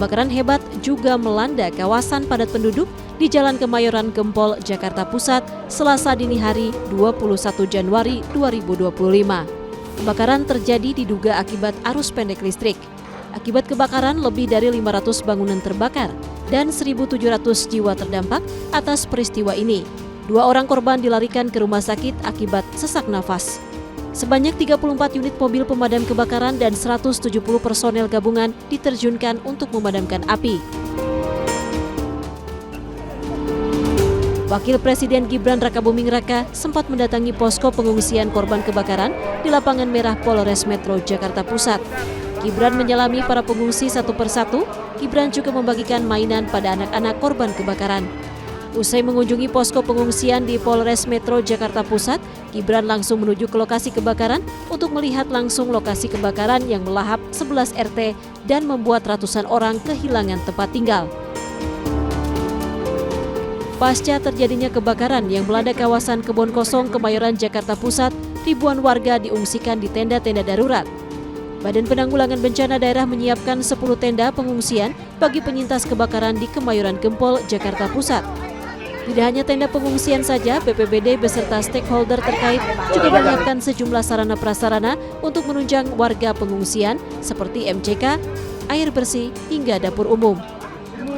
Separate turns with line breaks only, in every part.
Kebakaran hebat juga melanda kawasan padat penduduk di Jalan Kemayoran Gempol, Jakarta Pusat, Selasa dini hari 21 Januari 2025. Kebakaran terjadi diduga akibat arus pendek listrik. Akibat kebakaran, lebih dari 500 bangunan terbakar dan 1.700 jiwa terdampak atas peristiwa ini. 2 orang korban dilarikan ke rumah sakit akibat sesak nafas. Sebanyak 34 unit mobil pemadam kebakaran dan 170 personel gabungan diterjunkan untuk memadamkan api. Wakil Presiden Gibran Rakabuming Raka sempat mendatangi posko pengungsian korban kebakaran di Lapangan Merah Polres Metro Jakarta Pusat. Gibran menyelami para pengungsi satu persatu. Gibran juga membagikan mainan pada anak-anak korban kebakaran. Usai mengunjungi posko pengungsian di Polres Metro Jakarta Pusat, Gibran langsung menuju ke lokasi kebakaran untuk melihat langsung lokasi kebakaran yang melahap 11 RT dan membuat ratusan orang kehilangan tempat tinggal. Pasca terjadinya kebakaran yang melanda kawasan Kebon Kosong, Kemayoran, Jakarta Pusat, ribuan warga diungsikan di tenda-tenda darurat. Badan Penanggulangan Bencana Daerah menyiapkan 10 tenda pengungsian bagi penyintas kebakaran di Kemayoran Gempol, Jakarta Pusat. Tidak hanya tenda pengungsian saja, BPBD beserta stakeholder terkait juga menyiapkan sejumlah sarana prasarana untuk menunjang warga pengungsian seperti MCK, air bersih, hingga dapur umum.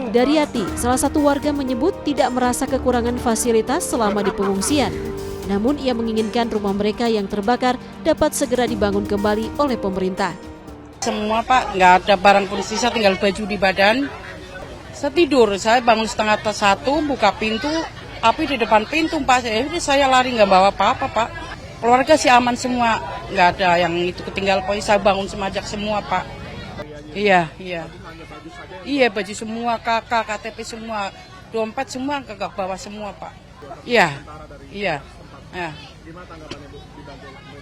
Daryati, salah satu warga menyebut tidak merasa kekurangan fasilitas selama di pengungsian. Namun ia menginginkan rumah mereka yang terbakar dapat segera dibangun kembali oleh pemerintah.
Semua Pak, nggak ada barang pun sisa, tinggal baju di badan. Saya tidur, saya bangun 1:30, buka pintu, api di depan pintu Pak. Saya lari nggak bawa apa-apa Pak. Keluarga sih aman semua, nggak ada yang itu ketinggal. Saya bangun semajak semua Pak. Iya. Iya, baju semua, kakak, KTP semua, dompet semua kakak bawa semua Pak. Iya.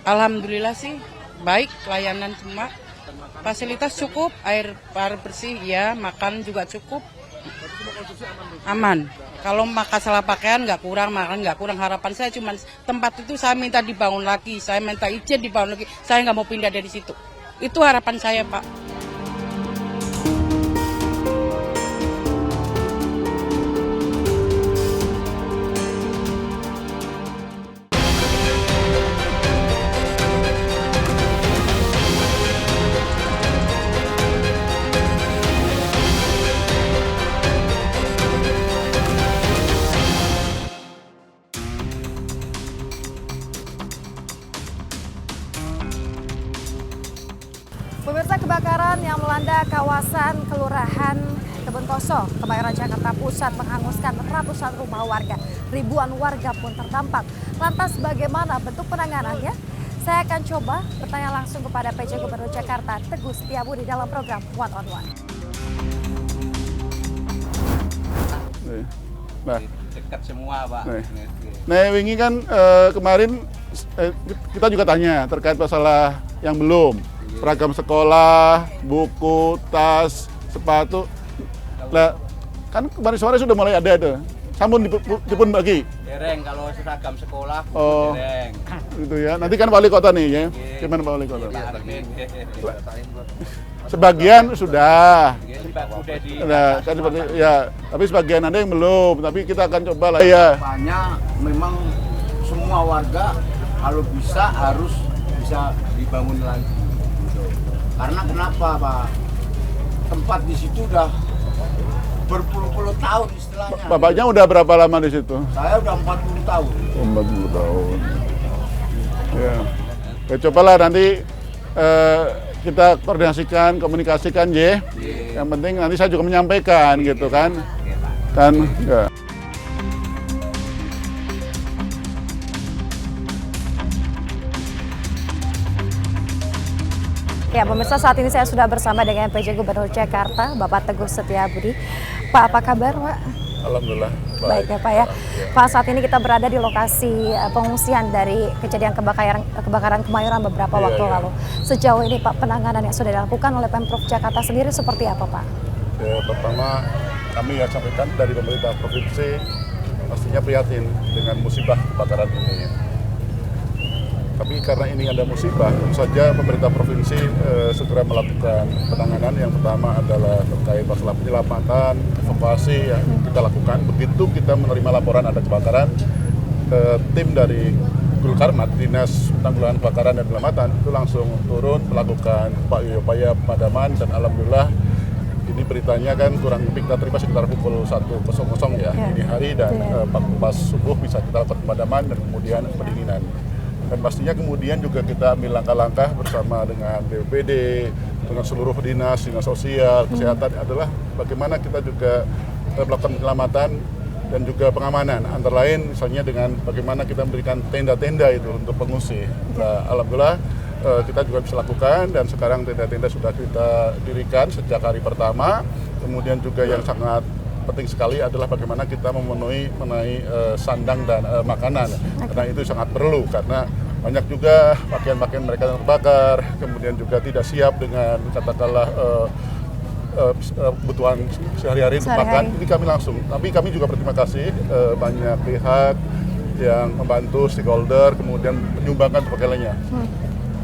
Alhamdulillah sih, baik pelayanan semua. Fasilitas cukup, air bersih, ya, makan juga cukup. Aman. Kalau masalah pakaian nggak kurang, makan nggak kurang. Harapan saya cuma tempat itu saya minta dibangun lagi, saya minta izin dibangun lagi. Saya nggak mau pindah dari situ. Itu harapan saya Pak.
Pemirsa, kebakaran yang melanda kawasan Kelurahan Kebon Kosong, Kemayoran, Jakarta Pusat menghanguskan ratusan rumah warga. Ribuan warga pun terdampak. Lantas bagaimana bentuk penanganannya? Saya akan coba bertanya langsung kepada PJ Gubernur Jakarta, Teguh Setiabudi dalam program One on One.
Dekat semua Pak.
Nah, wingi kan kemarin kita juga tanya terkait masalah yang belum. Seragam sekolah, buku, tas, sepatu. Lah, kan kemarin sore sudah mulai ada tuh. Sampun dipun bagi.
Dereng kalau seragam sekolah,
Oh,
dereng.
gitu ya. Nanti kan wali kota nih ya. Gimana Pak Wali Kota? Sebagian sudah. Nah, kan seperti ya, tapi sebagian ada yang belum. Tapi kita akan coba lah. Ya.
Hanya memang semua warga kalau bisa harus bisa dibangun lagi. Karena kenapa Pak? Tempat di situ udah berpuluh-puluh tahun istilahnya.
Bapaknya udah berapa lama di situ?
Saya udah 40 tahun.
40 tahun. Ya. Ya cobalah nanti kita koordinasikan, komunikasikan ya. Yang penting nanti saya juga menyampaikan gitu kan. Kan ya.
Ya, pemirsa, saat ini saya sudah bersama dengan PJ Gubernur Jakarta, Bapak Teguh Setiabudi. Pak, apa kabar, Pak?
Alhamdulillah.
Baik ya, Pak ya. Pak, saat ini kita berada di lokasi pengungsian dari kejadian kebakaran Kemayoran beberapa waktu lalu. Sejauh ini, Pak, penanganan yang sudah dilakukan oleh Pemprov Jakarta sendiri seperti apa, Pak?
Ya, pertama, kami ya sampaikan dari pemerintah provinsi pastinya prihatin dengan musibah kebakaran ini. Tapi karena ini ada musibah, tentu saja pemerintah provinsi segera melakukan penanganan. Yang pertama adalah terkait masalah penyelamatan, evakuasi yang kita lakukan. Begitu kita menerima laporan ada kebakaran, tim dari Gulkarmat, Dinas Penanggulangan Kebakaran dan Penyelamatan, itu langsung turun melakukan upaya pemadaman, dan alhamdulillah ini beritanya kan kurang lebih kita terima sekitar pukul 1.00 ya dini hari, dan pas subuh bisa kita lakukan pemadaman dan kemudian pendinginan. Dan pastinya kemudian juga kita ambil langkah-langkah bersama dengan BPBD, dengan seluruh dinas sosial, kesehatan, adalah bagaimana kita juga melakukan penyelamatan dan juga pengamanan. Antara lain misalnya dengan bagaimana kita memberikan tenda-tenda itu untuk pengungsi. Nah, alhamdulillah kita juga bisa lakukan, dan sekarang tenda-tenda sudah kita dirikan sejak hari pertama. Kemudian juga yang sangat penting sekali adalah bagaimana kita memenuhi sandang dan makanan. Karena itu sangat perlu, karena banyak juga pakaian-pakaian mereka yang terbakar, kemudian juga tidak siap dengan katakanlah kebutuhan sehari-hari untuk makan. Ini kami langsung, tapi kami juga berterima kasih banyak pihak yang membantu, stakeholder, kemudian menyumbangkan sebagainya.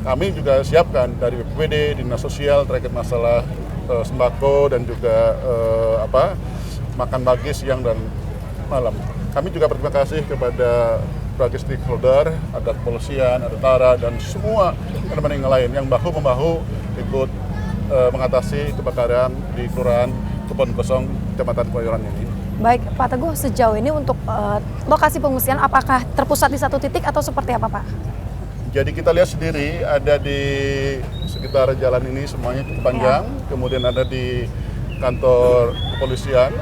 Kami juga siapkan dari BPBD, Dinas Sosial terkait masalah sembako dan juga makan pagi, siang, dan malam. Kami juga berterima kasih kepada berbagai stakeholder, ada kepolisian, ada TARA, dan semua teman-teman yang lain yang bahu-membahu ikut mengatasi kebakaran di Kelurahan Kebon Kosong, Kecamatan Kemayoran ini.
Baik, Pak Teguh, sejauh ini untuk lokasi pengungsian apakah terpusat di satu titik atau seperti apa, Pak? Jadi
kita lihat sendiri ada di sekitar jalan ini semuanya cukup panjang, kemudian ada di kantor kepolisian,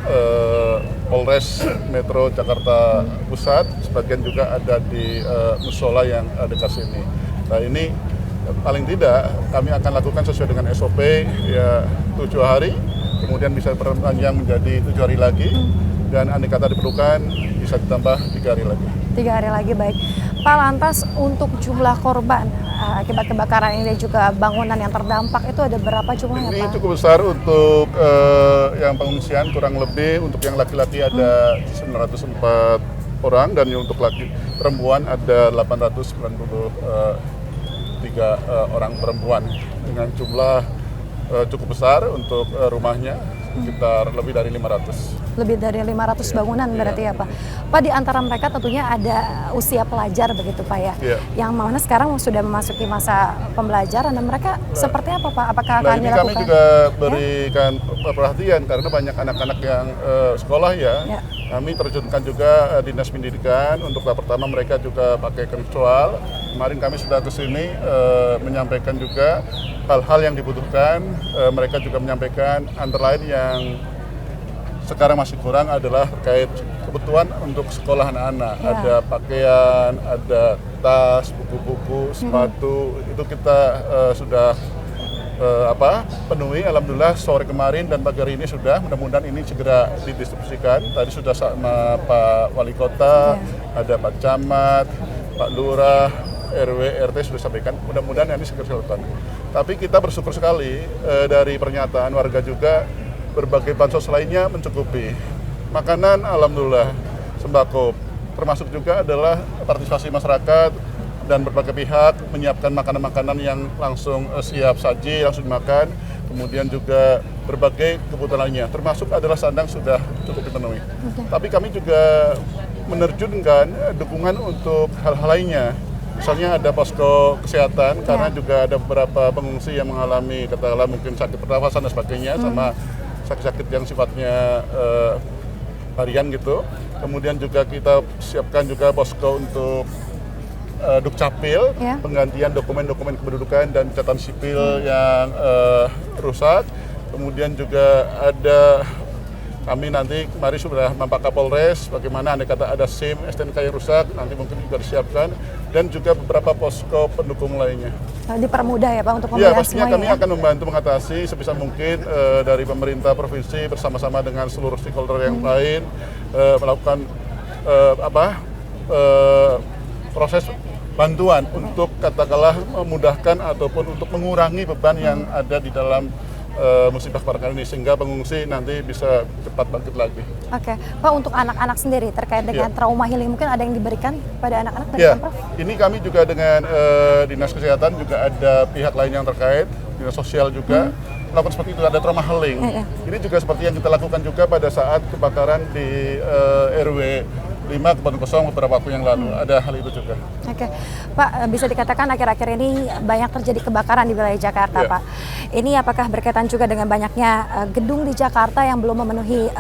Polres Metro Jakarta Pusat, sebagian juga ada di musola yang dekat sini. Nah ini paling tidak kami akan lakukan sesuai dengan SOP ya 7 hari, kemudian bisa berpanjang menjadi 7 hari lagi, dan andai kata diperlukan bisa ditambah 3 hari lagi.
3 hari lagi, baik. Pak, lantas untuk jumlah korban akibat kebakaran ini dan juga bangunan yang terdampak itu ada berapa jumlahnya, Pak?
Ini cukup besar untuk yang pengungsian, kurang lebih untuk yang laki-laki ada 904 orang, dan untuk perempuan ada 893 orang perempuan, dengan jumlah cukup besar untuk rumahnya, sekitar lebih dari 500.
Lebih dari 500 bangunan berarti ya, Pak. Pak, di antara mereka tentunya ada usia pelajar begitu, Pak ya. Yang mana sekarang sudah memasuki masa pembelajaran, dan mereka seperti apa, Pak? Apakah akan dilakukan?
Kami juga berikan perhatian karena banyak anak-anak yang sekolah ya. Kami terjunkan juga Dinas Pendidikan untuk tahap pertama, mereka juga pakai virtual. Kemarin kami sudah ke sini menyampaikan juga hal-hal yang dibutuhkan. Mereka juga menyampaikan antara lain yang sekarang masih kurang adalah terkait kebutuhan untuk sekolah anak-anak. Ada pakaian, ada tas, buku-buku, sepatu. Itu kita sudah penuhi. Alhamdulillah sore kemarin dan pagi hari ini sudah. Mudah-mudahan ini segera didistribusikan. Tadi sudah sama Pak Wali Kota, ada Pak Camat, Pak Lurah, RW, RT sudah sampaikan. Mudah-mudahan ini segera dilakukan. Tapi kita bersyukur sekali dari pernyataan warga juga, berbagai bansos lainnya mencukupi. Makanan alhamdulillah, sembako, termasuk juga adalah partisipasi masyarakat dan berbagai pihak menyiapkan makanan-makanan yang langsung siap saji, langsung dimakan. Kemudian juga berbagai kebutuhan lainnya, termasuk adalah sandang sudah cukup dipenuhi. Tapi kami juga menerjunkan dukungan untuk hal-hal lainnya. Misalnya ada posko kesehatan, karena juga ada beberapa pengungsi yang mengalami katakanlah mungkin sakit pernafasan dan sebagainya, sama sakit-sakit yang sifatnya harian gitu. Kemudian juga kita siapkan juga posko untuk Dukcapil, penggantian dokumen-dokumen kependudukan dan catatan sipil yang rusak. Kemudian juga ada kami nanti kemarin sudah Pak Kapolres, bagaimana andai kata ada SIM, STNK yang rusak, nanti mungkin juga disiapkan, dan juga beberapa posko pendukung lainnya.
Dipermudah ya Pak untuk pembelian semuanya.
Pastinya kami akan membantu mengatasi sebisa mungkin dari pemerintah provinsi bersama-sama dengan seluruh stakeholder yang lain melakukan proses bantuan untuk katakanlah memudahkan ataupun untuk mengurangi beban yang ada di dalam musibah kebakaran ini, sehingga pengungsi nanti bisa cepat bangkit lagi.
Oke, Pak, untuk anak-anak sendiri terkait dengan trauma healing mungkin ada yang diberikan pada anak-anak dari
Ya,
Pemprov?
ini kami juga dengan Dinas Kesehatan juga ada pihak lain yang terkait, Dinas Sosial juga melakukan seperti itu, ada trauma healing. Ini juga seperti yang kita lakukan juga pada saat kebakaran di RW 5 Kebon Kosong beberapa waktu yang lalu, ada hal itu juga.
Oke, Pak, bisa dikatakan akhir-akhir ini banyak terjadi kebakaran di wilayah Jakarta, Pak. Ini apakah berkaitan juga dengan banyaknya gedung di Jakarta yang belum memenuhi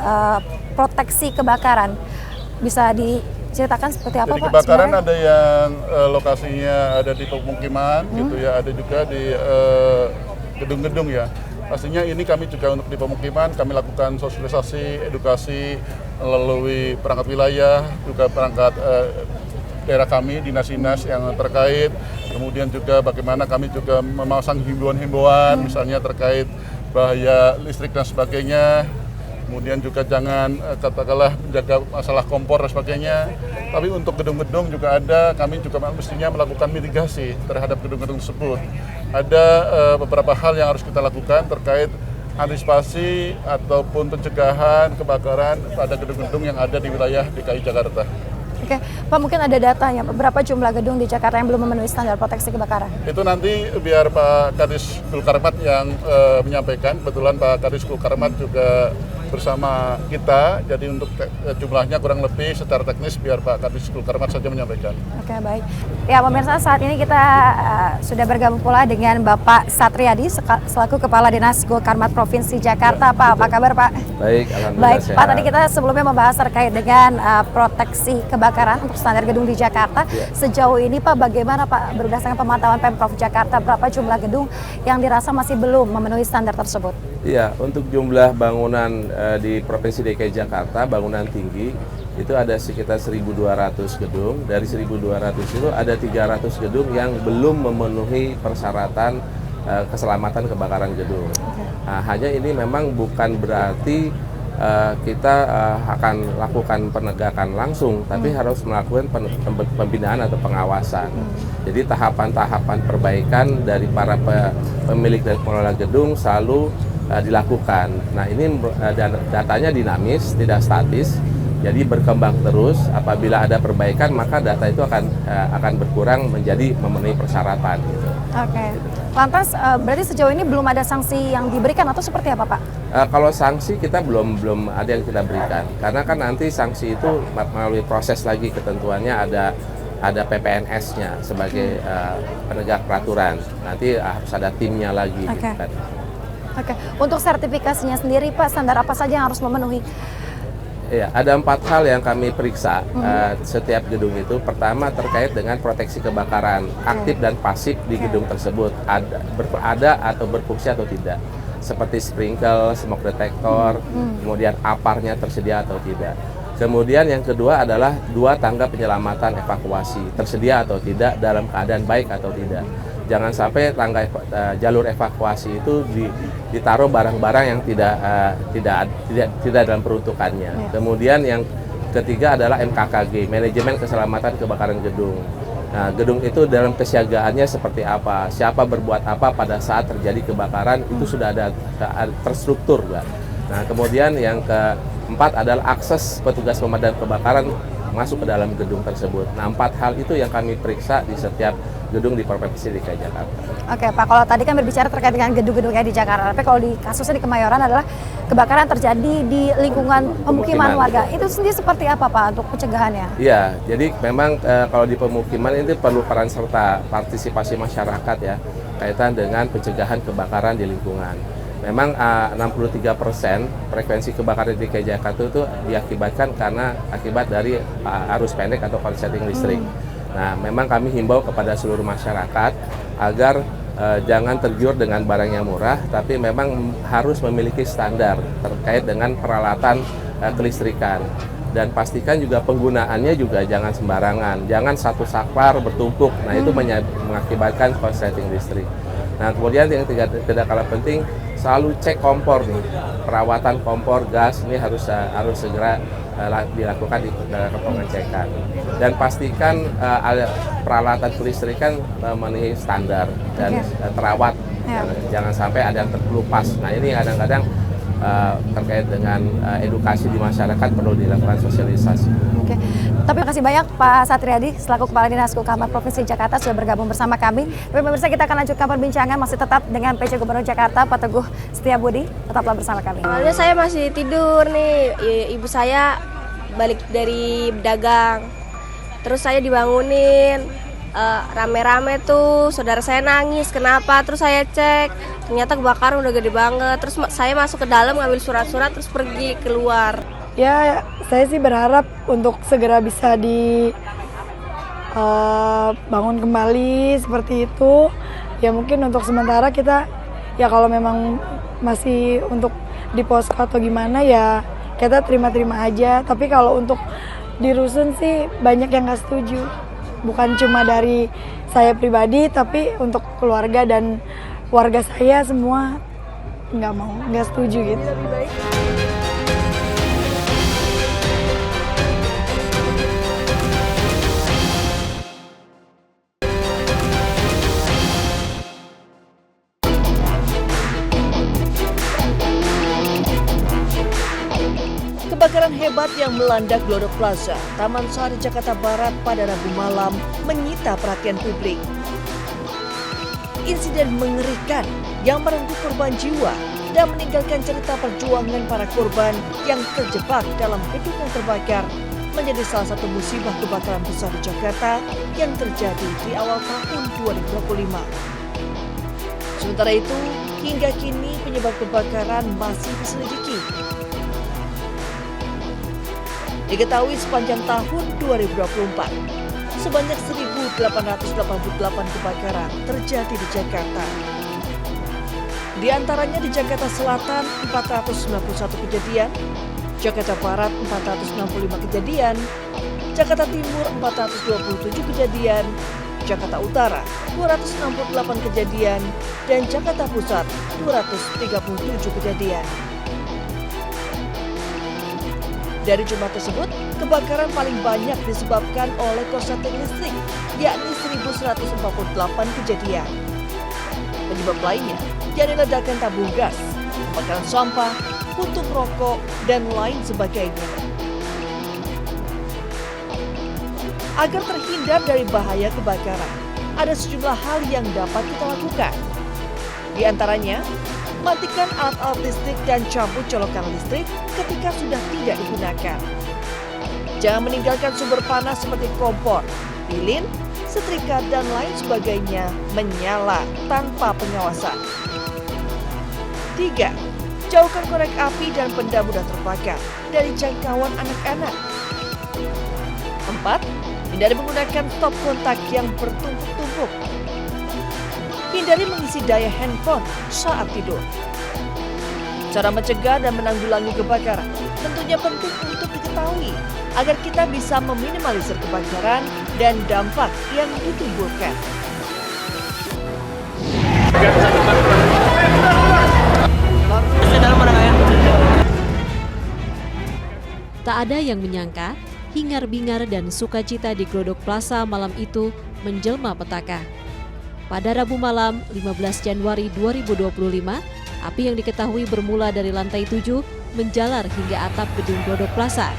proteksi kebakaran? Bisa diceritakan seperti apa,
Jadi
Pak?
kebakaran
sebenarnya?
ada yang lokasinya ada di pemukiman, gitu ya, ada juga di gedung-gedung ya. Pastinya ini kami juga untuk di pemukiman, kami lakukan sosialisasi, edukasi melalui perangkat wilayah, juga perangkat daerah kami, dinas-dinas yang terkait. Kemudian juga bagaimana kami juga memasang himbauan-himbauan, misalnya terkait bahaya listrik dan sebagainya. Kemudian juga jangan katakanlah menjaga masalah kompor dan sebagainya. Tapi untuk gedung-gedung juga ada, kami juga mestinya melakukan mitigasi terhadap gedung-gedung tersebut. Ada beberapa hal yang harus kita lakukan terkait antisipasi ataupun pencegahan kebakaran pada gedung-gedung yang ada di wilayah DKI Jakarta.
Oke, Pak, mungkin ada datanya, berapa jumlah gedung di Jakarta yang belum memenuhi standar proteksi kebakaran?
Itu nanti biar Pak Kadis Kulkarmat yang menyampaikan. Kebetulan Pak Kadis Kulkarmat juga bersama kita, jadi untuk jumlahnya kurang lebih secara teknis biar Pak Kadis Kulkarmat saja menyampaikan.
Oke, baik. Ya, pemirsa, saat ini kita sudah bergabung pula dengan Bapak Satriadi selaku Kepala Dinas Gulkarmat Provinsi Jakarta. Pak, apa kabar, Pak?
Baik, alhamdulillah.
Baik,
sehat.
Pak, tadi kita sebelumnya membahas terkait dengan proteksi kebakaran untuk standar gedung di Jakarta. Sejauh ini, Pak, bagaimana, Pak, berdasarkan pemantauan Pemprov Jakarta, berapa jumlah gedung yang dirasa masih belum memenuhi standar tersebut?
Iya, untuk jumlah bangunan di Provinsi DKI Jakarta, bangunan tinggi, itu ada sekitar 1.200 gedung. Dari 1.200 itu ada 300 gedung yang belum memenuhi persyaratan keselamatan kebakaran gedung. Nah, hanya ini memang bukan berarti kita akan lakukan penegakan langsung, tapi harus melakukan pembinaan atau pengawasan. Jadi tahapan-tahapan perbaikan dari para pemilik dan pengelola gedung selalu dilakukan. Nah, ini datanya dinamis, tidak statis, jadi berkembang terus. Apabila ada perbaikan, maka data itu akan berkurang menjadi memenuhi persyaratan. Gitu.
Oke. Lantas berarti sejauh ini belum ada sanksi yang diberikan atau seperti apa, Pak?
Kalau sanksi kita belum ada yang kita berikan, karena kan nanti sanksi itu melalui proses lagi, ketentuannya ada PPNS-nya sebagai penegak peraturan. Nanti harus ada timnya lagi.
Oke.
Gitu kan.
Oke, untuk sertifikasinya sendiri, Pak, standar apa saja yang harus memenuhi?
Ya, ada 4 hal yang kami periksa setiap gedung itu. Pertama, terkait dengan proteksi kebakaran aktif dan pasif di gedung tersebut, ada atau berfungsi atau tidak, seperti sprinkle, smoke detector, kemudian aparnya tersedia atau tidak. Kemudian yang kedua adalah 2 tangga penyelamatan evakuasi, tersedia atau tidak, dalam keadaan baik atau tidak. Jangan sampai jalur evakuasi itu ditaruh barang-barang yang tidak dalam peruntukannya. Kemudian yang ketiga adalah MKKG, manajemen keselamatan kebakaran gedung. Nah, gedung itu dalam kesiagaannya seperti apa, siapa berbuat apa pada saat terjadi kebakaran, itu sudah ada terstruktur, Mbak. Nah, kemudian yang keempat adalah akses petugas pemadam kebakaran masuk ke dalam gedung tersebut. Nah, 4 hal itu yang kami periksa di setiap gedung di Provinsi DKI Jakarta.
Oke, Pak, kalau tadi kan berbicara terkait dengan gedung-gedung kayak di Jakarta, tapi kalau di kasusnya di Kemayoran adalah kebakaran terjadi di lingkungan pemukiman warga. Itu sendiri seperti apa, Pak, untuk pencegahannya?
Iya, jadi memang kalau di pemukiman ini perlu peran serta partisipasi masyarakat ya, kaitan dengan pencegahan kebakaran di lingkungan. Memang 63% frekuensi kebakaran di DKI Jakarta itu diakibatkan karena akibat dari arus pendek atau korsleting listrik. Nah, memang kami himbau kepada seluruh masyarakat agar jangan tergiur dengan barang yang murah, tapi memang harus memiliki standar terkait dengan peralatan kelistrikan. Dan pastikan juga penggunaannya juga jangan sembarangan, jangan satu saklar bertumpuk. Nah, itu mengakibatkan korsleting listrik. Nah, kemudian yang tidak kalah penting, selalu cek kompor nih, perawatan kompor gas ini harus segera dilakukan di pengecekan. Dan pastikan peralatan kelistrikan memenuhi standar dan terawat. Jangan sampai ada yang terkelupas. Nah ini kadang-kadang terkait dengan edukasi di masyarakat perlu dilakukan sosialisasi.
Oke. Tapi terima kasih banyak Pak Satriadi selaku Kepala Dinas Kulkamar Provinsi Jakarta sudah bergabung bersama kami. Tapi pemirsa, kita akan lanjutkan perbincangan masih tetap dengan PJ Gubernur Jakarta Pak Teguh Setiabudi. Tetaplah bersama kami.
Awalnya saya masih tidur nih, ibu saya balik dari dagang. Terus saya dibangunin, rame-rame tuh, saudara saya nangis, kenapa? Terus saya cek, ternyata kebakaran udah gede banget. Terus saya masuk ke dalam ngambil surat-surat terus pergi keluar.
Ya, saya sih berharap untuk segera bisa dibangun kembali seperti itu. Ya mungkin untuk sementara kita, ya kalau memang masih untuk di posko atau gimana ya kita terima-terima aja. Tapi kalau untuk di rusun sih banyak yang nggak setuju. Bukan cuma dari saya pribadi, tapi untuk keluarga dan warga saya semua nggak setuju gitu.
Kebakaran hebat yang melanda Glodok Plaza, Taman Sari, Jakarta Barat pada Rabu malam menyita perhatian publik. Insiden mengerikan yang merenggut korban jiwa dan meninggalkan cerita perjuangan para korban yang terjebak dalam gedung yang terbakar menjadi salah satu musibah kebakaran besar di Jakarta yang terjadi di awal tahun 2025. Sementara itu, hingga kini penyebab kebakaran masih diselidiki. Diketahui sepanjang tahun 2024, sebanyak 1.888 kebakaran terjadi di Jakarta. Di antaranya di Jakarta Selatan 491 kejadian, Jakarta Barat 465 kejadian, Jakarta Timur 427 kejadian, Jakarta Utara 268 kejadian, dan Jakarta Pusat 237 kejadian. Dari jumlah tersebut, kebakaran paling banyak disebabkan oleh korsleting listrik, yakni 1.148 kejadian. Penyebab lainnya, yakni ledakan tabung gas, kebakaran sampah, puntung rokok, dan lain sebagainya. Agar terhindar dari bahaya kebakaran, ada sejumlah hal yang dapat kita lakukan. Di antaranya, matikan alat-alat listrik dan cabut colokan listrik ketika sudah tidak digunakan. Jangan meninggalkan sumber panas seperti kompor, lilin, setrika, dan lain sebagainya menyala tanpa pengawasan. 3. Jauhkan korek api dan benda mudah terbakar dari jangkauan anak-anak. 4. Hindari menggunakan stop kontak yang bertumpuk-tumpuk. Hindari mengisi daya handphone saat tidur. Cara mencegah dan menanggulangi kebakaran tentunya penting untuk diketahui agar kita bisa meminimalisir kebakaran dan dampak yang ditimbulkan.
Tak ada yang menyangka, hingar-bingar dan sukacita di Glodok Plaza malam itu menjelma petaka. Pada Rabu malam 15 Januari 2025, api yang diketahui bermula dari lantai 7 menjalar hingga atap gedung Glodok Plaza.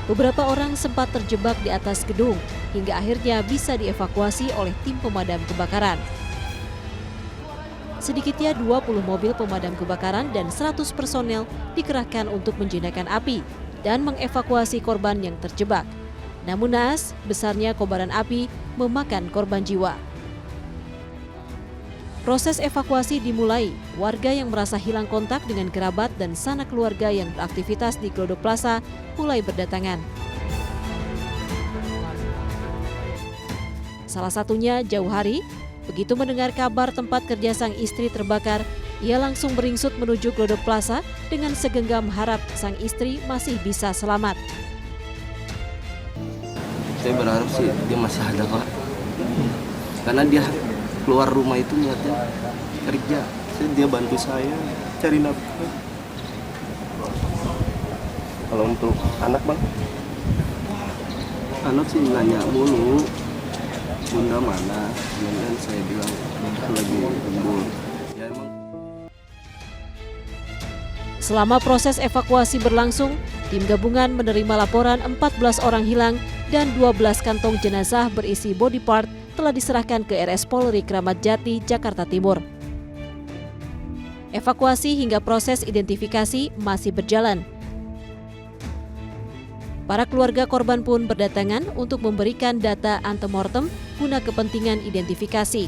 Beberapa orang sempat terjebak di atas gedung hingga akhirnya bisa dievakuasi oleh tim pemadam kebakaran. Sedikitnya 20 mobil pemadam kebakaran dan 100 personel dikerahkan untuk menjinakkan api dan mengevakuasi korban yang terjebak. Namun naas, besarnya kobaran api memakan korban jiwa. Proses evakuasi dimulai, warga yang merasa hilang kontak dengan kerabat dan sanak keluarga yang beraktivitas di Glodok Plaza mulai berdatangan. Salah satunya Jauh Hari, begitu mendengar kabar tempat kerja sang istri terbakar, ia langsung beringsut menuju Glodok Plaza dengan segenggam harap sang istri masih bisa selamat.
Saya berharap sih dia masih ada, Pak. Karena dia keluar rumah itu niatnya kerja. Dia bantu saya cari nafkah. Kalau untuk anak bang, anak sih nanya mulu, bunda mana? Kemudian saya bilang lagi lembur. Ya emang.
Selama proses evakuasi berlangsung, tim gabungan menerima laporan 14 orang hilang dan 12 kantong jenazah berisi body part telah diserahkan ke RS Polri Kramat Jati, Jakarta Timur. Evakuasi hingga proses identifikasi masih berjalan. Para keluarga korban pun berdatangan untuk memberikan data antemortem guna kepentingan identifikasi.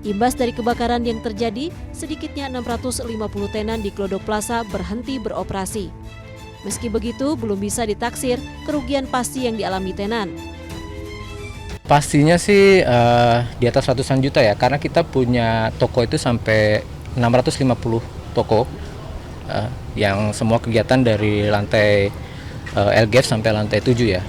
Imbas dari kebakaran yang terjadi, sedikitnya 650 tenan di Glodok Plaza berhenti beroperasi. Meski begitu, belum bisa ditaksir kerugian pasti yang dialami tenan.
Pastinya sih di atas ratusan juta ya, karena kita punya toko itu sampai 650 toko yang semua kegiatan dari lantai LGF sampai lantai 7 ya.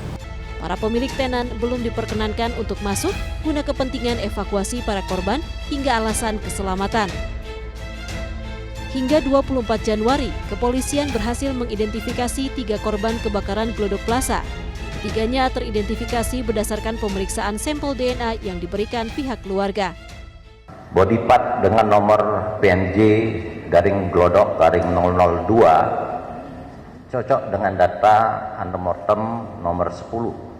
Para pemilik tenan belum diperkenankan untuk masuk guna kepentingan evakuasi para korban hingga alasan keselamatan. Hingga 24 Januari, kepolisian berhasil mengidentifikasi 3 korban kebakaran Glodok Plaza. Tiganya teridentifikasi berdasarkan pemeriksaan sampel DNA yang diberikan pihak keluarga.
Body part dengan nomor PNJ garing Glodok garing 002 cocok dengan data antemortem nomor 10.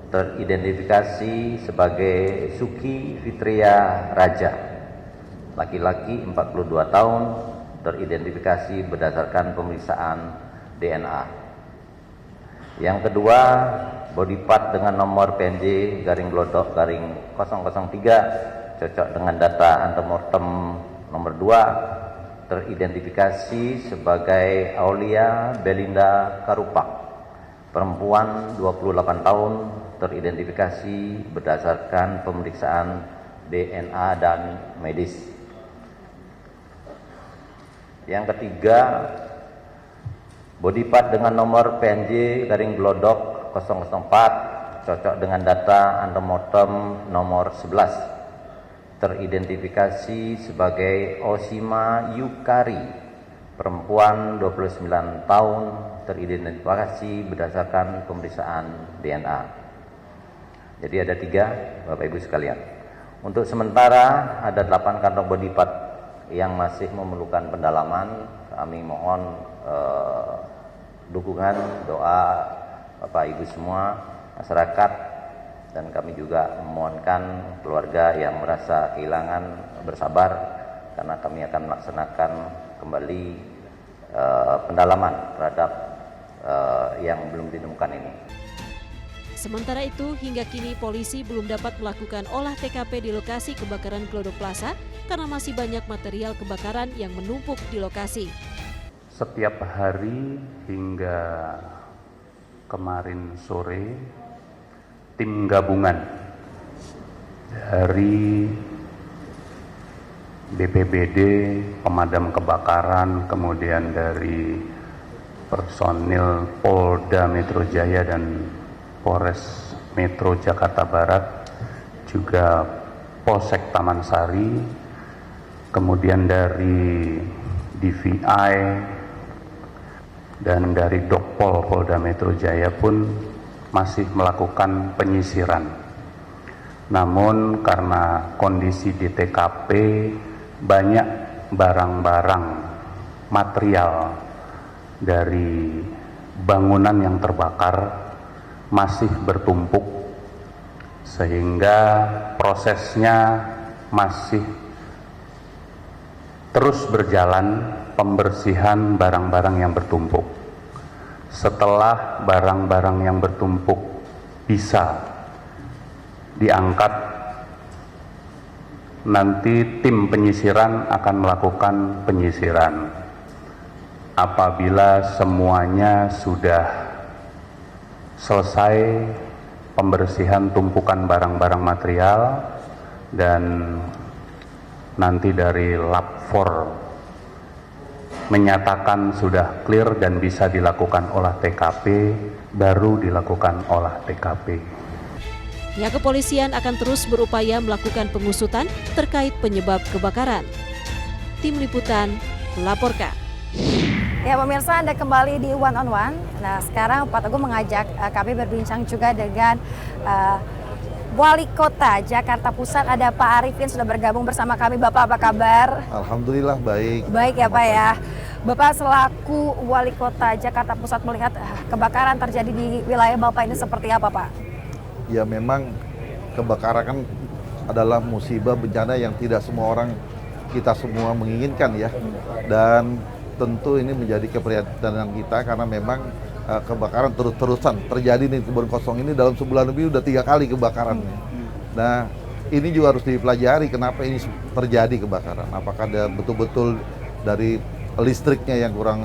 Teridentifikasi sebagai Suki Fitria Raja, laki-laki 42 tahun, teridentifikasi berdasarkan pemeriksaan DNA. Yang kedua, body part dengan nomor PNJ garing Glodok garing 003 cocok dengan data antemortem nomor 2, teridentifikasi sebagai Aulia Belinda Karupak, perempuan 28 tahun, teridentifikasi berdasarkan pemeriksaan DNA dan medis. Yang ketiga, body part dengan nomor PNJ garing Glodok 004 cocok dengan data antemortem nomor 11, teridentifikasi sebagai Osima Yukari, perempuan 29 tahun, teridentifikasi berdasarkan pemeriksaan DNA. Jadi ada 3, Bapak Ibu sekalian. Untuk sementara ada 8 kantong body part yang masih memerlukan pendalaman. Kami mohon dukungan, doa Bapak Ibu semua, masyarakat, dan kami juga memohonkan keluarga yang merasa kehilangan bersabar, karena kami akan melaksanakan kembali pendalaman terhadap yang belum ditemukan ini.
Sementara itu, hingga kini polisi belum dapat melakukan olah TKP di lokasi kebakaran Glodok Plaza karena masih banyak material kebakaran yang menumpuk di lokasi.
Setiap hari hingga kemarin sore, tim gabungan dari BPBD, pemadam kebakaran, kemudian dari personil Polda Metro Jaya dan Polres Metro Jakarta Barat, juga Polsek Taman Sari, kemudian dari DVI dan dari Dokpol Polda Metro Jaya pun masih melakukan penyisiran. Namun karena kondisi di TKP banyak barang-barang material dari bangunan yang terbakar masih bertumpuk, sehingga prosesnya masih terus berjalan pembersihan barang-barang yang bertumpuk. Setelah barang-barang yang bertumpuk bisa diangkat, nanti tim penyisiran akan melakukan penyisiran. Apabila semuanya sudah selesai pembersihan tumpukan barang-barang material dan nanti dari Lab 4 menyatakan sudah clear dan bisa dilakukan olah TKP, baru dilakukan olah TKP.
Pihak kepolisian akan terus berupaya melakukan pengusutan terkait penyebab kebakaran. Tim Liputan melaporkan.
Ya pemirsa, Anda kembali di One on One. Nah sekarang Pak Teguh mengajak kami berbincang juga dengan Wali Kota Jakarta Pusat. Ada Pak Arifin sudah bergabung bersama kami. Bapak apa kabar?
Alhamdulillah baik.
Baik ya Pak ya. Bapak selaku Wali Kota Jakarta Pusat melihat kebakaran terjadi di wilayah Bapak ini seperti apa Pak?
Ya memang kebakaran kan adalah musibah bencana yang tidak semua orang, kita semua menginginkan ya. Dan tentu ini menjadi keprihatinan kita karena memang kebakaran terus-terusan terjadi di kebun kosong ini dalam sebulan lebih udah 3 kali kebakaran. Nah ini juga harus dipelajari kenapa ini terjadi kebakaran. Apakah ada betul-betul dari listriknya yang kurang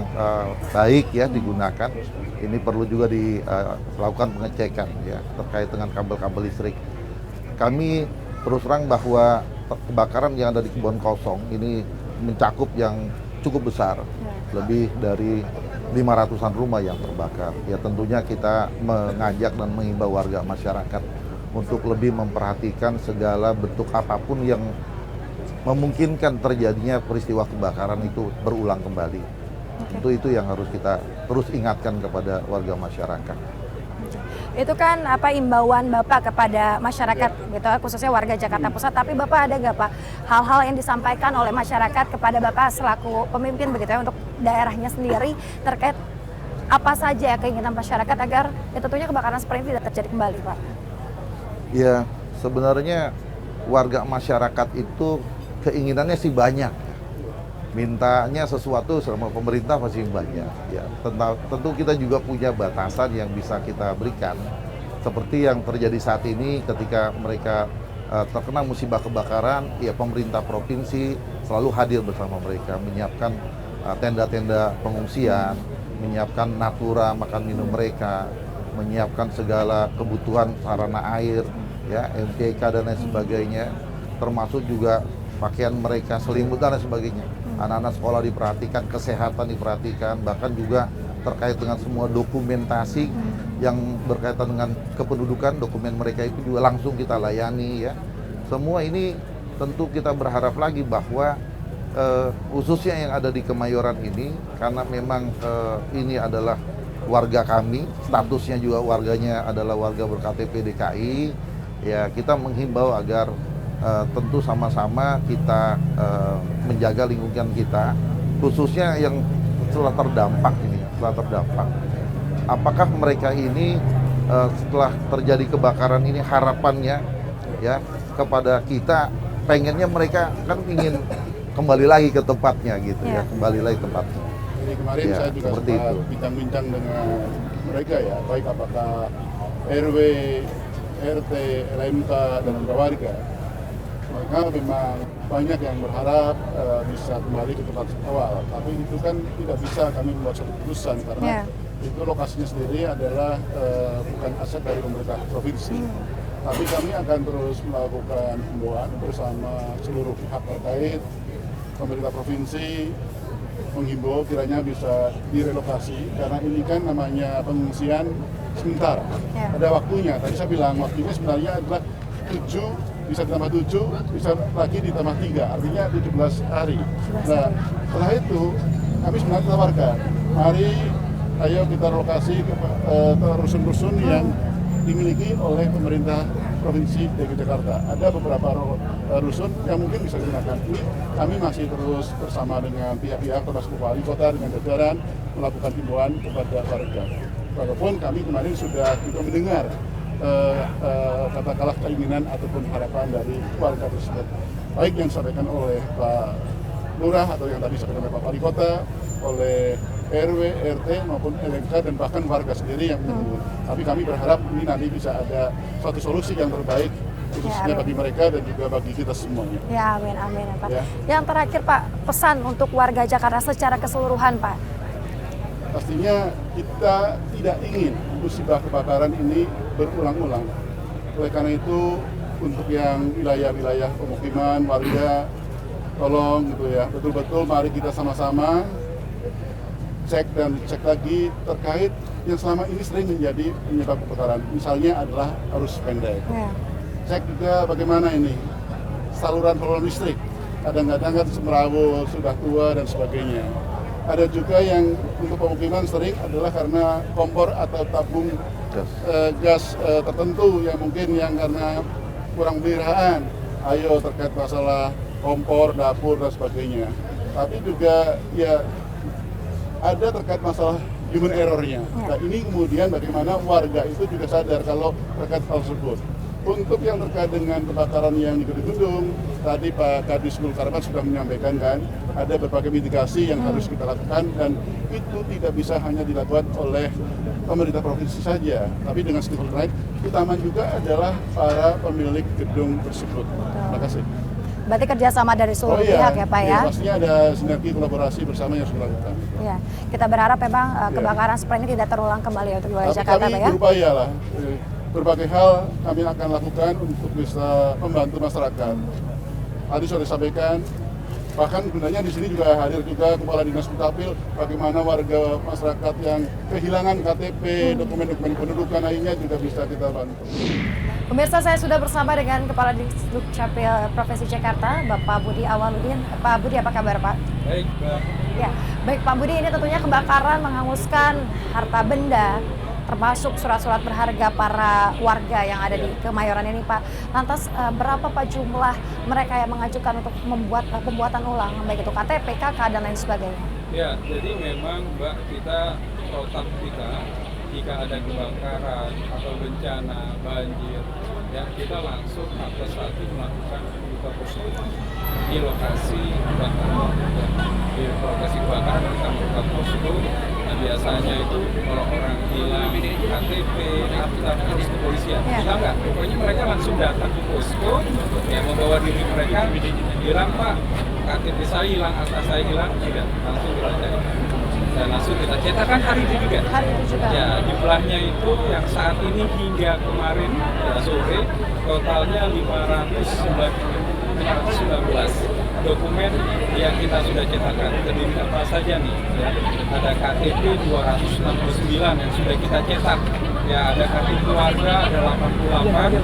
baik ya digunakan. Ini perlu juga dilakukan pengecekan ya terkait dengan kabel-kabel listrik. Kami terus terang bahwa kebakaran yang ada di kebun kosong ini mencakup yang cukup besar, lebih dari 500-an rumah yang terbakar. Ya tentunya kita mengajak dan mengimbau warga masyarakat untuk lebih memperhatikan segala bentuk apapun yang memungkinkan terjadinya peristiwa kebakaran itu berulang kembali. Tentu itu yang harus kita terus ingatkan kepada warga masyarakat.
Itu kan imbauan Bapak kepada masyarakat gitu, khususnya warga Jakarta Pusat. Tapi Bapak ada nggak Pak hal-hal yang disampaikan oleh masyarakat kepada Bapak selaku pemimpin begitu ya untuk daerahnya sendiri terkait apa saja keinginan masyarakat agar ya tentunya kebakaran seperti ini tidak terjadi kembali Pak?
Ya sebenarnya warga masyarakat itu keinginannya sih banyak. Mintanya sesuatu sama pemerintah masih banyak ya. Tentu kita juga punya batasan yang bisa kita berikan seperti yang terjadi saat ini ketika mereka terkena musibah kebakaran ya pemerintah provinsi selalu hadir bersama mereka menyiapkan tenda-tenda pengungsian, menyiapkan natura makan minum mereka, menyiapkan segala kebutuhan sarana air ya MCK dan lain sebagainya, termasuk juga pakaian mereka, selimut dan lain sebagainya. Anak-anak sekolah diperhatikan, kesehatan diperhatikan, bahkan juga terkait dengan semua dokumentasi yang berkaitan dengan kependudukan, dokumen mereka itu juga langsung kita layani ya. Semua ini tentu kita berharap lagi bahwa khususnya yang ada di Kemayoran ini, karena memang ini adalah warga kami, statusnya juga warganya adalah warga ber-KTP DKI, ya kita menghimbau agar tentu sama-sama kita menjaga lingkungan kita, khususnya yang telah terdampak ini, Apakah mereka ini setelah terjadi kebakaran ini harapannya ya kepada kita, pengennya mereka kan ingin kembali lagi ke tempatnya gitu ya, kembali lagi ke tempatnya.
Jadi kemarin
ya,
saya juga sempat bincang-bincang dengan mereka ya, baik apakah RW, RT, LMK dan warga. Mereka memang banyak yang berharap bisa kembali ke tempat awal, tapi itu kan tidak bisa kami membuat suatu keputusan karena itu lokasinya sendiri adalah bukan aset dari pemerintah provinsi. Tapi kami akan terus melakukan himbauan bersama seluruh pihak terkait. Pemerintah provinsi menghimbau kiranya bisa direlokasi karena ini kan namanya pengungsian sementara. Ada waktunya. Tadi saya bilang waktunya sebenarnya adalah 7 bisa ditambah 7, bisa lagi ditambah 3, artinya 17 hari. Nah, setelah itu kami sebenarnya tawarkan, mari ayo kita relokasi ke rusun-rusun yang dimiliki oleh pemerintah Provinsi DKI Jakarta. Ada beberapa rusun yang mungkin bisa digunakan. Ini kami masih terus bersama dengan pihak-pihak termasuk Wali Kota dengan jajaran melakukan himbauan kepada warga. Walaupun kami kemarin sudah juga mendengar katakanlah keinginan ataupun harapan dari warga tersebut, baik yang disampaikan oleh Pak Lurah atau yang tadi disampaikan oleh Pak Wali Kota, oleh RW, RT maupun LMK dan bahkan warga sendiri yang menyebut. Tapi kami berharap ini nanti bisa ada suatu solusi yang terbaik khususnya bagi mereka dan juga bagi kita semuanya.
Ya amin amin ya Pak. Ya. Yang terakhir Pak, pesan untuk warga Jakarta secara keseluruhan Pak.
Pastinya kita tidak ingin musibah kebakaran ini berulang-ulang. Oleh karena itu, untuk yang wilayah-wilayah pemukiman warga, tolong gitu ya, betul-betul mari kita sama-sama cek dan cek lagi terkait yang selama ini sering menjadi penyebab kebakaran. Misalnya adalah arus pendek. Cek juga bagaimana ini saluran listrik. Kadang-kadang kan semrawut, sudah tua dan sebagainya. Ada juga yang untuk pemukiman sering adalah karena kompor atau tabung gas tertentu yang mungkin yang karena kurang pemeliharaan. Ayo terkait masalah kompor, dapur dan sebagainya. Tapi juga ya ada terkait masalah human error-nya. Nah ini kemudian bagaimana warga itu juga sadar kalau terkait hal tersebut. Untuk yang terkait dengan kebakaran yang di gedung-gedung, tadi Pak Kadis Mulkarman sudah menyampaikan kan, ada berbagai mitigasi yang harus kita lakukan dan itu tidak bisa hanya dilakukan oleh pemerintah provinsi saja, tapi dengan stakeholder lain, utama juga adalah para pemilik gedung tersebut. Terima kasih.
Berarti kerjasama dari seluruh pihak ya Pak ya?
Pastinya ada sinergi kolaborasi bersama yang harus dilakukan.
Iya, kita berharap memang kebakaran seperti ini tidak terulang kembali untuk wilayah Jakarta Pak ya?
Kami berupaya lah, berbagai hal kami akan lakukan untuk bisa membantu masyarakat. Tadi sudah disampaikan, bahkan sebenarnya di sini juga hadir juga Kepala Dinas Dukcapil, bagaimana warga masyarakat yang kehilangan KTP, dokumen-dokumen pendudukan lainnya juga bisa kita bantu.
Pemirsa, saya sudah bersama dengan Kepala Dinas Dukcapil Provinsi Jakarta, Bapak Budi Awaludin. Pak Budi, apa kabar Pak?
Baik, Pak.
Ya, baik Pak Budi, ini tentunya kebakaran menghanguskan harta benda, termasuk surat-surat berharga para warga yang ada di Kemayoran ini Pak. Lantas berapa Pak jumlah mereka yang mengajukan untuk membuat pembuatan ulang, baik itu KTP, KK, dan lain sebagainya?
Ya, jadi memang Mbak, kita protap kita jika ada kebakaran atau bencana, banjir, ya kita langsung H+1 melakukan buka posko di lokasi kebakaran. Di lokasi kebakaran kita buka posko. Nah, biasanya itu kalau orang hilang KTP, kita harus ke kepolisian. Kita enggak, pokoknya mereka langsung datang ke posko, ya membawa diri mereka, bilang Pak, KTP saya hilang, akta saya hilang, tidak, langsung kita cari. Dan langsung kita cetakkan hari itu juga.
Hari itu juga.
Ya, jumlahnya itu yang saat ini hingga kemarin ya, sore totalnya 519 dokumen yang kita sudah cetakkan. Terdiri apa saja nih? Ya, ada KTP 269 yang sudah kita cetak. Ya, ada kartu keluarga ada 88,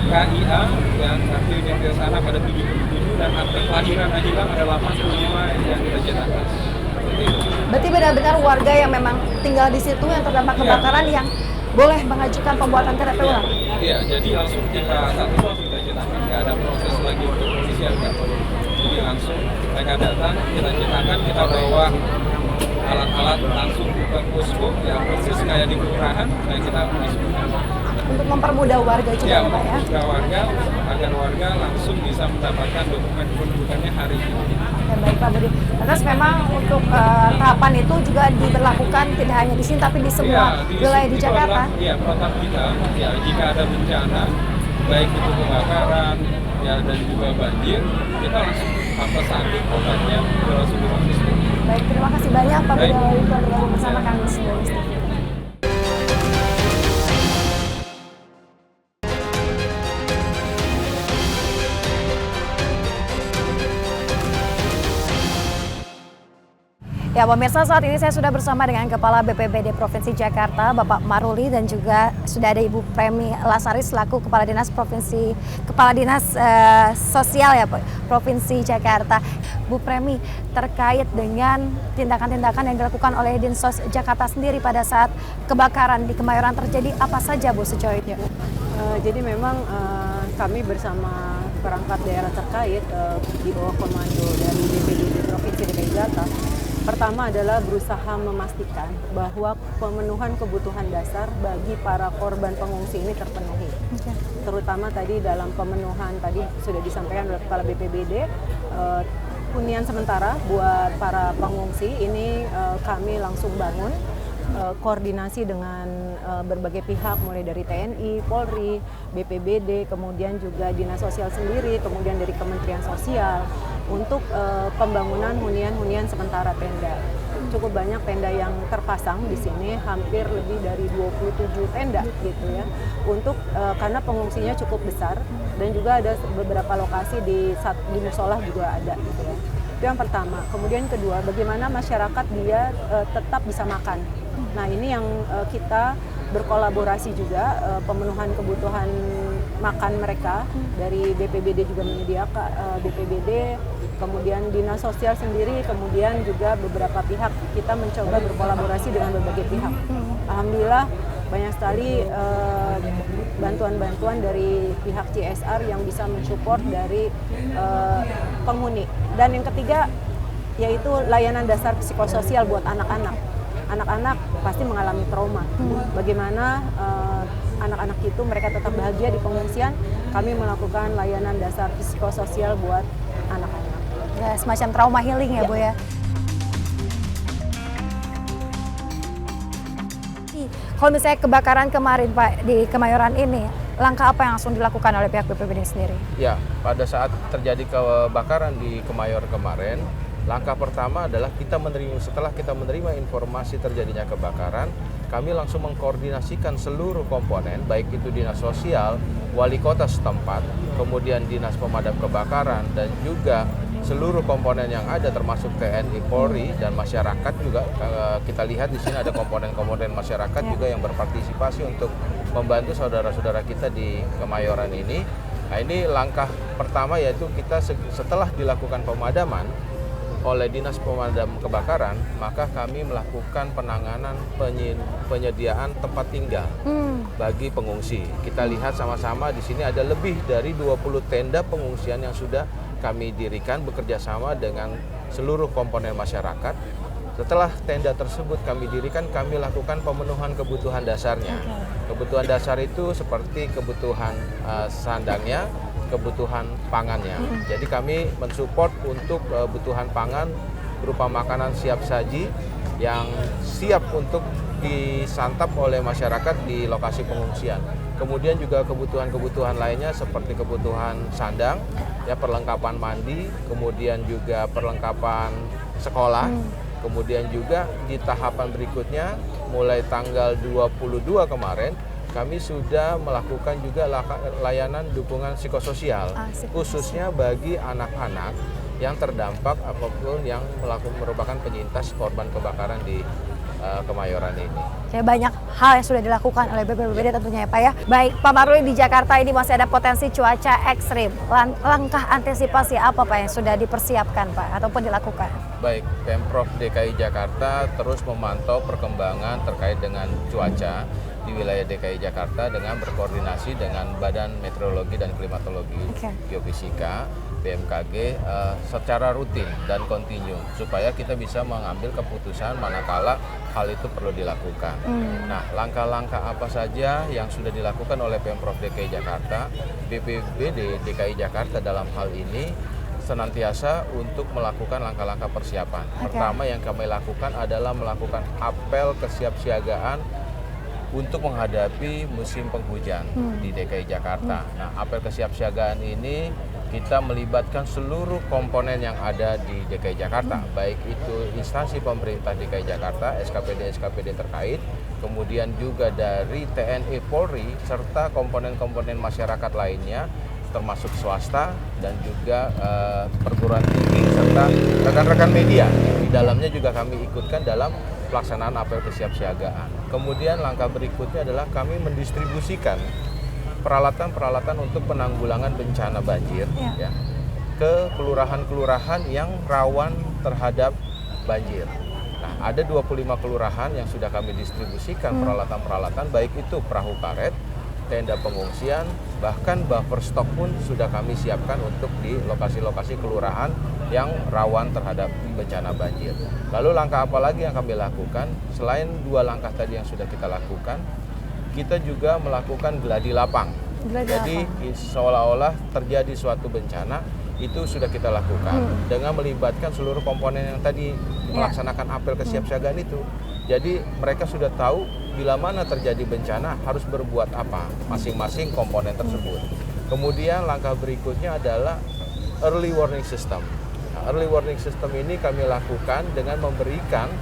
KIA dan kartu identitas anak ada 77 dan akta kelahiran hilang ada 85 yang kita cetakkan.
Berarti benar-benar warga yang memang tinggal di situ yang terdampak kebakaran yang boleh mengajukan pembuatan KTP ulang?
Iya, jadi langsung kita satu kita cetakkan, nggak ada proses lagi untuk ofisial kantor. Jadi langsung mereka datang, kita cetakkan, kita bawa alat-alat langsung ke posko, yang persis kayak di kelurahan, nah kita masukkan.
Untuk mempermudah warga juga ya Pak ya?
Mempermudah warga, agar warga langsung bisa mendapatkan dokumen kependudukannya hari ini.
Ya, baik Pak Budi. Terus memang untuk tahapan itu juga diberlakukan tidak hanya di sini tapi di semua wilayah di Jakarta.
Iya, protap kita. Ya, jika ada bencana, baik itu kebakaran, ya dan juga banjir, kita langsung H+1 protapnya langsung diproses.
Baik, terima kasih banyak Pak Budi Awaludin telah bergabung bersama kami di sini. Ya pemirsa, saat ini saya sudah bersama dengan Kepala BPBD Provinsi Jakarta, Bapak Maruli, dan juga sudah ada Ibu Premi Lasari selaku Kepala Dinas Sosial ya Provinsi Jakarta. Bu Premi, terkait dengan tindakan-tindakan yang dilakukan oleh Dinsos Jakarta sendiri pada saat kebakaran di Kemayoran terjadi, apa saja Bu sejauh ini?
Jadi memang kami bersama perangkat daerah terkait di bawah komando dari BPBD Provinsi DKI Jakarta, pertama adalah berusaha memastikan bahwa pemenuhan kebutuhan dasar bagi para korban pengungsi ini terpenuhi. Terutama tadi dalam pemenuhan tadi sudah disampaikan oleh Kepala BPBD, hunian sementara buat para pengungsi ini kami langsung bangun koordinasi dengan berbagai pihak mulai dari TNI, Polri, BPBD, kemudian juga Dinas Sosial sendiri, kemudian dari Kementerian Sosial untuk pembangunan hunian-hunian sementara tenda. Cukup banyak tenda yang terpasang di sini, hampir lebih dari 27 tenda gitu ya. Untuk karena pengungsinya cukup besar dan juga ada beberapa lokasi di musola juga ada gitu ya. Itu yang pertama. Kemudian kedua, bagaimana masyarakat dia tetap bisa makan. Nah, ini yang kita berkolaborasi juga pemenuhan kebutuhan makan mereka dari BPBD juga menyediakan BPBD, kemudian dinas sosial sendiri, kemudian juga beberapa pihak kita mencoba berkolaborasi dengan berbagai pihak. Alhamdulillah banyak sekali bantuan-bantuan dari pihak CSR yang bisa mensupport dari penghuni. Dan yang ketiga yaitu layanan dasar psikososial buat anak-anak. Anak-anak pasti mengalami trauma. Bagaimana anak-anak itu mereka tetap bahagia di pengungsian, kami melakukan layanan dasar psikososial buat anak-anak.
Ya, semacam trauma healing ya, Bu ya. Kalau misalnya kebakaran kemarin Pak di Kemayoran ini, langkah apa yang langsung dilakukan oleh pihak BPBD sendiri?
Ya, pada saat terjadi kebakaran di Kemayoran kemarin, langkah pertama adalah setelah kita menerima informasi terjadinya kebakaran, kami langsung mengkoordinasikan seluruh komponen, baik itu dinas sosial, wali kota setempat, kemudian dinas pemadam kebakaran, dan juga seluruh komponen yang ada termasuk TNI, Polri, dan masyarakat juga. Kita lihat di sini ada komponen-komponen masyarakat juga yang berpartisipasi untuk membantu saudara-saudara kita di Kemayoran ini. Nah, ini langkah pertama, yaitu kita setelah dilakukan pemadaman oleh Dinas Pemadam Kebakaran, maka kami melakukan penanganan penyediaan tempat tinggal bagi pengungsi. Kita lihat sama-sama di sini ada lebih dari 20 tenda pengungsian yang sudah kami dirikan bekerja sama dengan seluruh komponen masyarakat. Setelah tenda tersebut kami dirikan, kami lakukan pemenuhan kebutuhan dasarnya. Kebutuhan dasar itu seperti kebutuhan sandangnya, kebutuhan pangannya. Jadi kami mensupport untuk kebutuhan pangan berupa makanan siap saji yang siap untuk disantap oleh masyarakat di lokasi pengungsian. Kemudian juga kebutuhan-kebutuhan lainnya seperti kebutuhan sandang, ya, perlengkapan mandi, kemudian juga perlengkapan sekolah. Kemudian juga di tahapan berikutnya mulai tanggal 22 kemarin kami sudah melakukan juga layanan dukungan psikososial, khususnya bagi anak-anak yang terdampak apapun yang merupakan penyintas korban kebakaran di Kemayoran ini.
Ya, banyak hal yang sudah dilakukan oleh BPBD tentunya ya Pak ya. Baik, Pak Maruli, di Jakarta ini masih ada potensi cuaca ekstrim. Langkah antisipasi apa Pak yang sudah dipersiapkan Pak ataupun dilakukan?
Baik, Pemprov DKI Jakarta terus memantau perkembangan terkait dengan cuaca di wilayah DKI Jakarta dengan berkoordinasi dengan Badan Meteorologi dan Klimatologi Geofisika, BMKG, secara rutin dan kontinu supaya kita bisa mengambil keputusan manakala hal itu perlu dilakukan. Nah, langkah-langkah apa saja yang sudah dilakukan oleh Pemprov DKI Jakarta, BPBD DKI Jakarta dalam hal ini senantiasa untuk melakukan langkah-langkah persiapan. Pertama yang kami lakukan adalah melakukan apel kesiapsiagaan untuk menghadapi musim penghujan di DKI Jakarta. Nah, apel kesiapsiagaan ini kita melibatkan seluruh komponen yang ada di DKI Jakarta, baik itu instansi pemerintah DKI Jakarta, SKPD-SKPD terkait, kemudian juga dari TNI, Polri, serta komponen-komponen masyarakat lainnya, termasuk swasta dan juga perguruan tinggi serta rekan-rekan media. Di dalamnya juga kami ikutkan dalam pelaksanaan apel kesiapsiagaan. Kemudian langkah berikutnya adalah kami mendistribusikan peralatan-peralatan untuk penanggulangan bencana banjir ya, ke kelurahan-kelurahan yang rawan terhadap banjir. Nah, ada 25 kelurahan yang sudah kami distribusikan peralatan-peralatan, baik itu perahu karet, tenda pengungsian, bahkan buffer stok pun sudah kami siapkan untuk di lokasi-lokasi kelurahan yang rawan terhadap bencana banjir. Lalu langkah apa lagi yang kami lakukan? Selain 2 langkah tadi yang sudah kita lakukan, kita juga melakukan gladi lapang. Jadi seolah-olah terjadi suatu bencana, itu sudah kita lakukan dengan melibatkan seluruh komponen yang tadi melaksanakan apel kesiapsiagaan itu. Jadi mereka sudah tahu bila mana terjadi bencana harus berbuat apa masing-masing komponen tersebut. Kemudian langkah berikutnya adalah early warning system. Nah, early warning system ini kami lakukan dengan memberikan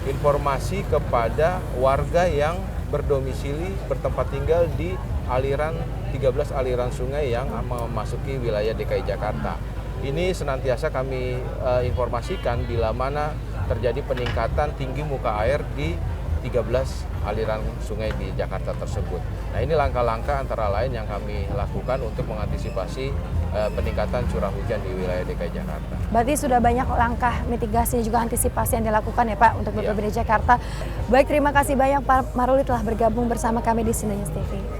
informasi kepada warga yang berdomisili bertempat tinggal di 13 aliran sungai yang memasuki wilayah DKI Jakarta. Ini senantiasa kami informasikan bila mana terjadi peningkatan tinggi muka air di 13 aliran sungai di Jakarta tersebut. Nah, ini langkah-langkah antara lain yang kami lakukan untuk mengantisipasi peningkatan curah hujan di wilayah DKI Jakarta.
Berarti sudah banyak langkah mitigasi dan juga antisipasi yang dilakukan ya Pak untuk BPBD Jakarta. Baik, terima kasih banyak Pak Maruli telah bergabung bersama kami di Sini News TV.